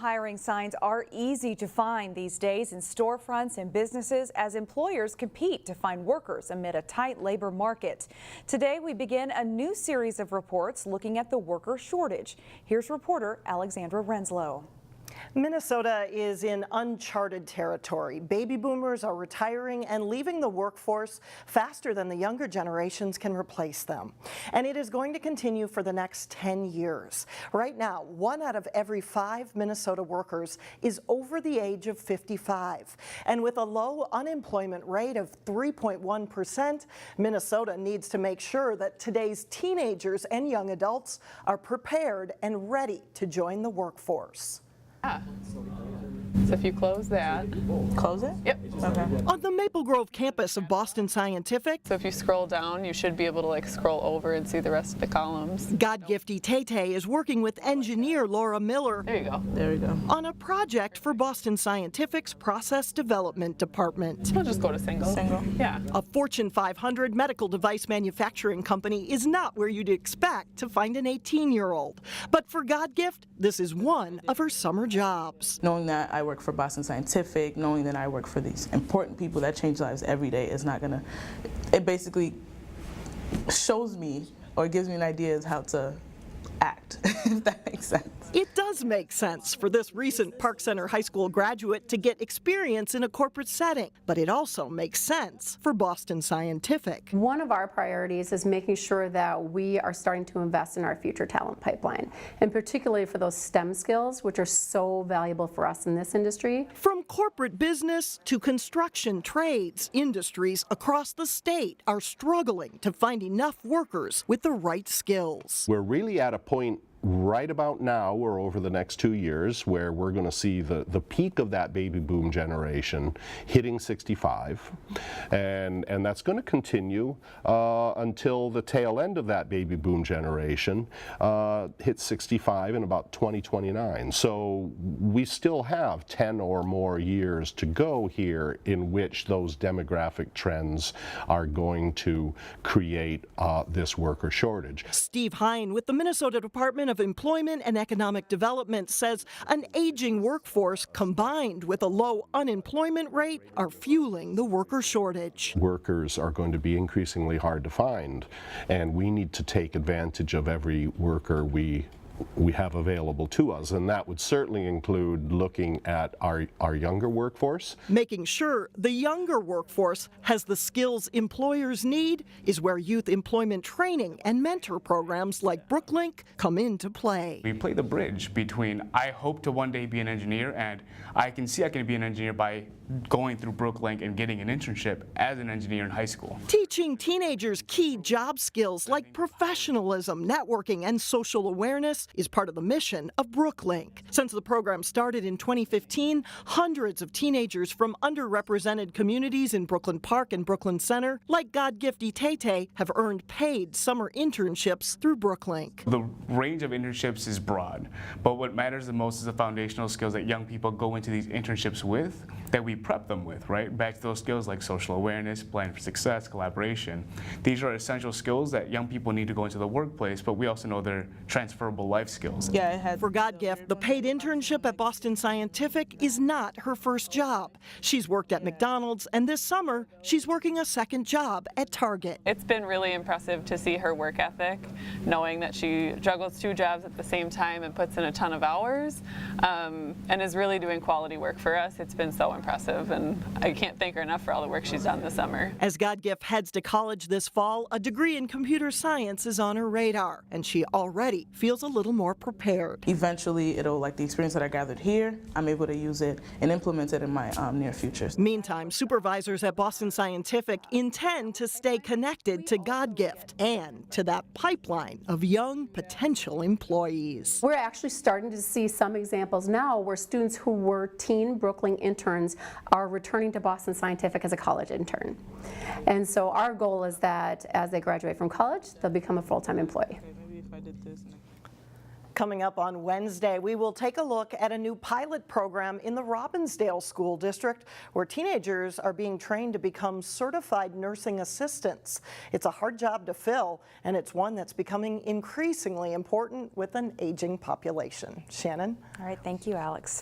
hiring signs are easy to find these days in storefronts and businesses as employers compete to find workers amid a tight labor market. Today we begin a new series of reports looking at the worker shortage. Here's reporter Alexandra Renslow. Minnesota is in uncharted territory. Baby boomers are retiring and leaving the workforce faster than the younger generations can replace them. And it is going to continue for the next 10 years. Right now, 1 out of every 5 Minnesota workers is over the age of 55. And with a low unemployment rate of 3.1%, Minnesota needs to make sure that today's teenagers and young adults are prepared and ready to join the workforce. So if you close that. Close it? Yep. Okay. On the Maple Grove campus of Boston Scientific, So if you scroll down, you should be able to scroll over and see the rest of the columns. God-Gifty Tay is working with engineer Laura Miller There you go. There we go. on a project for Boston Scientific's Process Development Department. We'll just go to single. Single? Yeah. A Fortune 500 medical device manufacturing company is not where you'd expect to find an 18-year-old. But for God-Gift, this is one of her summer jobs. Knowing that I work for Boston Scientific, knowing that I work for these important people that change lives every day is not gonna, it basically shows me or gives me an idea of how to act, if that makes sense. It does make sense for this recent Park Center High School graduate to get experience in a corporate setting, but it also makes sense for Boston Scientific. One of our priorities is making sure that we are starting to invest in our future talent pipeline, and particularly for those STEM skills, which are so valuable for us in this industry. From corporate business to construction trades, industries across the state are struggling to find enough workers with the right skills. We're really at a point right about now, or over the next 2 years, where we're going to see the peak of that baby boom generation hitting 65, and that's going to continue until the tail end of that baby boom generation hits 65 in about 2029. So we still have 10 or more years to go here in which those demographic trends are going to create this worker shortage. Steve Hine with the Minnesota Department of Employment and Economic Development says an aging workforce combined with a low unemployment rate are fueling the worker shortage. Workers are going to be increasingly hard to find, and we need to take advantage of every worker we have available to us, and that would certainly include looking at our younger workforce. Making sure the younger workforce has the skills employers need is where youth employment training and mentor programs like Brooklynk come into play. We play the bridge between I hope to one day be an engineer and I can see I can be an engineer by going through Brooklynk and getting an internship as an engineer in high school. Teaching teenagers key job skills like professionalism, networking, and social awareness is part of the mission of Brooklynk. Since the program started in 2015, hundreds of teenagers from underrepresented communities in Brooklyn Park and Brooklyn Center, like God-Gifty Tay, have earned paid summer internships through Brooklynk. The range of internships is broad, but what matters the most is the foundational skills that young people go into these internships with, that we prep them with, right? Back to those skills like social awareness, plan for success, collaboration. These are essential skills that young people need to go into the workplace, but we also know they're transferable life skills. Yeah, it had. For God-Gift, the paid internship at Boston Scientific is not her first job. She's worked at McDonald's, and this summer, she's working a second job at Target. It's been really impressive to see her work ethic, knowing that she juggles 2 jobs at the same time and puts in a ton of hours, and is really doing quality work for us. It's been so impressive, and I can't thank her enough for all the work she's done this summer. As God-Gift heads to college this fall, a degree in computer science is on her radar, and she already feels a little more prepared. Eventually, it'll, like the experience that I gathered here, I'm able to use it and implement it in my near future. Meantime, supervisors at Boston Scientific intend to stay connected to God-Gift and to that pipeline of young potential employees. We're actually starting to see some examples now where students who were teen Brooklyn interns are returning to Boston Scientific as a college intern. And so our goal is that as they graduate from college, they'll become a full-time employee. Okay, maybe if I did this. Coming up on Wednesday, we will take a look at a new pilot program in the Robbinsdale School District where teenagers are being trained to become certified nursing assistants. It's a hard job to fill, and it's one that's becoming increasingly important with an aging population. Shannon? All right, thank you, Alex.